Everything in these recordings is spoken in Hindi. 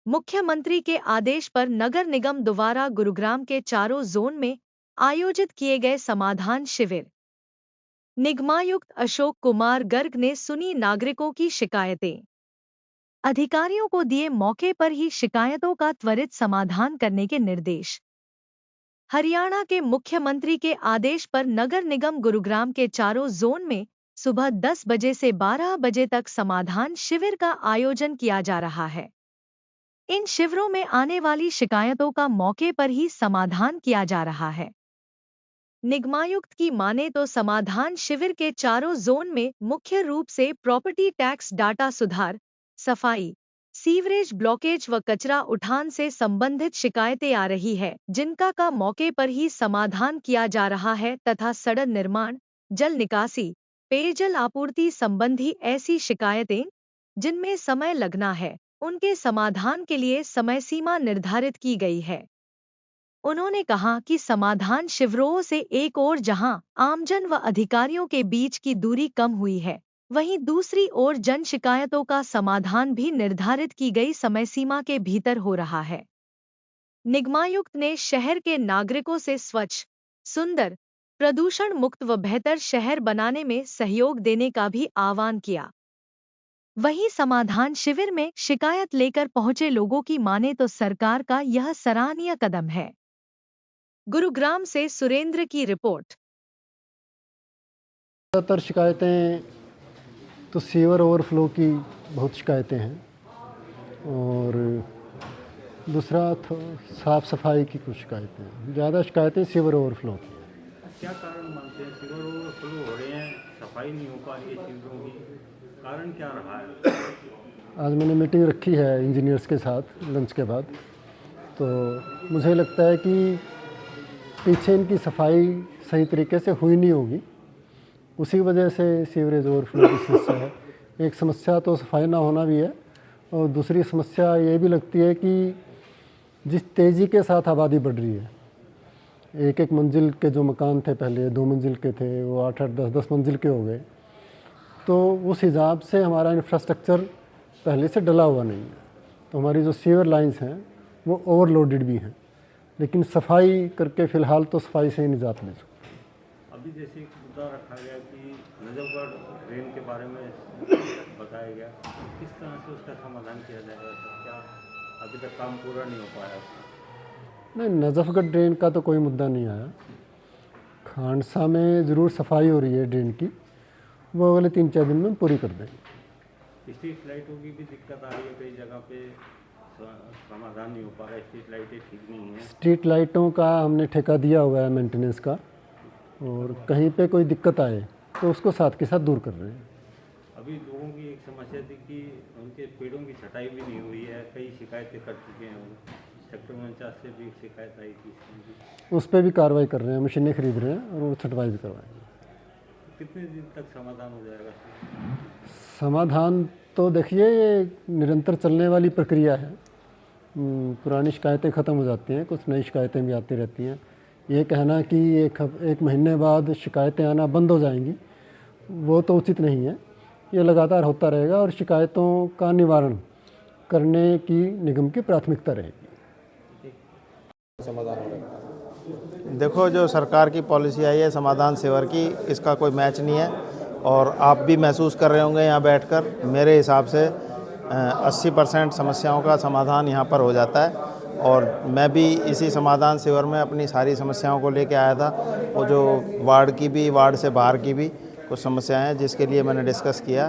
मुख्यमंत्री के आदेश पर नगर निगम द्वारा गुरुग्राम के चारों जोन में आयोजित किए गए समाधान शिविर। निगमायुक्त अशोक कुमार गर्ग ने सुनी नागरिकों की शिकायतें। अधिकारियों को दिए मौके पर ही शिकायतों का त्वरित समाधान करने के निर्देश। हरियाणा के मुख्यमंत्री के आदेश पर नगर निगम गुरुग्राम के चारों जोन में सुबह 10 बजे से 12 बजे तक समाधान शिविर का आयोजन किया जा रहा है। इन शिविरों में आने वाली शिकायतों का मौके पर ही समाधान किया जा रहा है। निगमायुक्त की माने तो समाधान शिविर के चारों जोन में मुख्य रूप से प्रॉपर्टी टैक्स डाटा सुधार, सफाई, सीवरेज ब्लॉकेज व कचरा उठान से संबंधित शिकायतें आ रही है, जिनका का मौके पर ही समाधान किया जा रहा है तथा सड़क निर्माण, जल निकासी, पेयजल आपूर्ति संबंधी ऐसी शिकायतें जिनमें समय लगना है, उनके समाधान के लिए समय सीमा निर्धारित की गई है। उन्होंने कहा कि समाधान शिविरों से एक ओर जहां आमजन व अधिकारियों के बीच की दूरी कम हुई है, वहीं दूसरी ओर जन शिकायतों का समाधान भी निर्धारित की गई समय सीमा के भीतर हो रहा है। निगमायुक्त ने शहर के नागरिकों से स्वच्छ, सुंदर, प्रदूषण मुक्त व बेहतर शहर बनाने में सहयोग देने का भी आह्वान किया। वहीं समाधान शिविर में शिकायत लेकर पहुंचे लोगों की माने तो सरकार का यह सराहनीय कदम है। गुरुग्राम से सुरेंद्र की रिपोर्ट। ज़्यादातर शिकायतें तो सीवर ओवरफ्लो की बहुत शिकायतें हैं और दूसरा साफ़ सफाई की कुछ शिकायतें हैं। ज़्यादा शिकायतें सीवर ओवरफ्लो की। क्या कारण मानते हैं सीवर ओवरफ्लो हो रहे हैं, सफाई नहीं हो पा रही है सीवरों की, कारण क्या रहा है? आज मैंने मीटिंग रखी है इंजीनियर्स के साथ लंच के बाद, तो मुझे लगता है कि पीछे इनकी सफाई सही तरीके से हुई नहीं होगी, उसी वजह से सीवरेज ओवरफ्लो की समस्या है। एक समस्या तो सफाई ना होना भी है और दूसरी समस्या ये भी लगती है कि जिस तेज़ी के साथ आबादी बढ़ रही है, एक एक मंजिल के जो मकान थे पहले 2 मंजिल के थे वो 8-8 10-10 मंजिल के हो गए, तो उस हिसाब से हमारा इंफ्रास्ट्रक्चर पहले से डला हुआ नहीं है। तो हमारी जो सीवर लाइंस हैं वो ओवरलोडेड भी हैं, लेकिन सफाई करके फ़िलहाल तो सफाई से ही निजात मिल सकती है। अभी जैसे एक मुद्दा रखा गया कि नजफगढ़ ड्रेन के बारे में बताया गया, किस तरह से उसका समाधान किया जाएगा सर? क्या अभी तक काम पूरा नहीं हो पाया उसका? नहीं, नजफगढ़ ड्रेन का तो कोई मुद्दा नहीं आया। खांडसा में ज़रूर सफाई हो रही है ड्रेन की, वो अगले 3-4 दिन में पूरी कर देंगे। स्ट्रीट लाइटों की भी दिक्कत आ रही है, कई जगह पे समाधान नहीं हो पा रहा है, स्ट्रीट लाइटें ठीक नहीं है। स्ट्रीट लाइटों का हमने ठेका दिया हुआ है मेंटेनेंस का, और कहीं पे कोई दिक्कत आए तो उसको साथ के साथ दूर कर रहे हैं। अभी लोगों की एक समस्या थी कि उनके पेड़ों की छटाई भी नहीं हुई है, कई शिकायतें कर चुके हैं वो। सेक्टर 49 से भी शिकायत आई थी इसकी। उस पर भी कार्रवाई कर रहे हैं, मशीनें खरीद रहे हैं और वो छटवाई भी करवाएंगे। कितने दिन तक समाधान हो जाएगा? समाधान तो देखिए ये निरंतर चलने वाली प्रक्रिया है। पुरानी शिकायतें ख़त्म हो जाती हैं, कुछ नई शिकायतें भी आती रहती हैं। ये कहना कि एक महीने बाद शिकायतें आना बंद हो जाएंगी, वो तो उचित नहीं है। ये लगातार होता रहेगा और शिकायतों का निवारण करने की निगम की प्राथमिकता रहेगी। समाधान हो रहा है। देखो, जो सरकार की पॉलिसी आई है समाधान सेवर की, इसका कोई मैच नहीं है और आप भी महसूस कर रहे होंगे यहाँ बैठकर। मेरे हिसाब से 80% समस्याओं का समाधान यहाँ पर हो जाता है और मैं भी इसी समाधान सेवर में अपनी सारी समस्याओं को लेके आया था। वो जो वार्ड की भी, वार्ड से बाहर की भी कुछ समस्याएं हैं जिसके लिए मैंने डिस्कस किया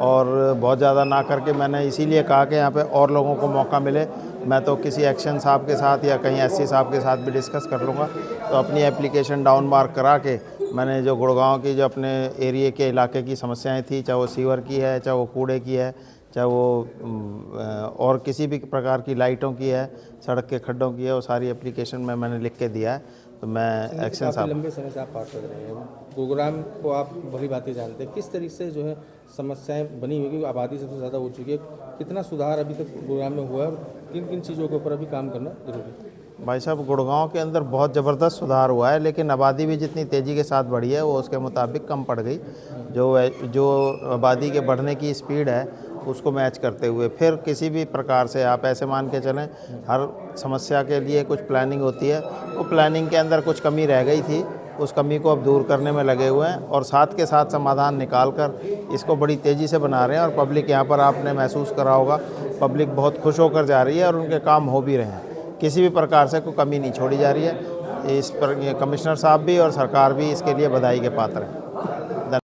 और बहुत ज़्यादा ना करके मैंने इसीलिए कहा कि यहाँ पे और लोगों को मौका मिले। मैं तो किसी एक्शन साहब के साथ या कहीं एससी साहब के साथ भी डिस्कस कर लूँगा। तो अपनी एप्लीकेशन डाउन मार्क करा के मैंने जो गुड़गांव की जो अपने एरिया के इलाके की समस्याएं थी, चाहे वो सीवर की है, चाहे वो कूड़े की है, चाहे वो और किसी भी प्रकार की लाइटों की है, सड़क के खड्डों की है, वो सारी एप्लीकेशन में मैंने लिख के दिया है। तो मैं एक्शन साहब लंबे समय से आप बात कर रहे हैं, गुरुग्राम को आप भली बातें जानते हैं, किस तरीके से जो है समस्याएं बनी हुई, क्योंकि आबादी सबसे ज़्यादा हो चुकी है, कितना सुधार अभी तक गुरुग्राम में हुआ है और किन किन चीज़ों के ऊपर अभी काम करना जरूरी है? भाई साहब, गुड़गांव के अंदर बहुत ज़बरदस्त सुधार हुआ है, लेकिन आबादी भी जितनी तेज़ी के साथ बढ़ी है वो उसके मुताबिक कम पड़ गई। जो आबादी के बढ़ने की स्पीड है उसको मैच करते हुए फिर किसी भी प्रकार से आप ऐसे मान के चलें, हर समस्या के लिए कुछ प्लानिंग होती है, वो प्लानिंग के अंदर कुछ कमी रह गई थी, उस कमी को अब दूर करने में लगे हुए हैं और साथ के साथ समाधान निकाल कर इसको बड़ी तेज़ी से बना रहे हैं। और पब्लिक यहाँ पर आपने महसूस करा होगा, पब्लिक बहुत खुश होकर जा रही है और उनके काम हो भी रहे हैं, किसी भी प्रकार से कोई कमी नहीं छोड़ी जा रही है। इस पर कमिश्नर साहब भी और सरकार भी इसके लिए बधाई के पात्र हैं।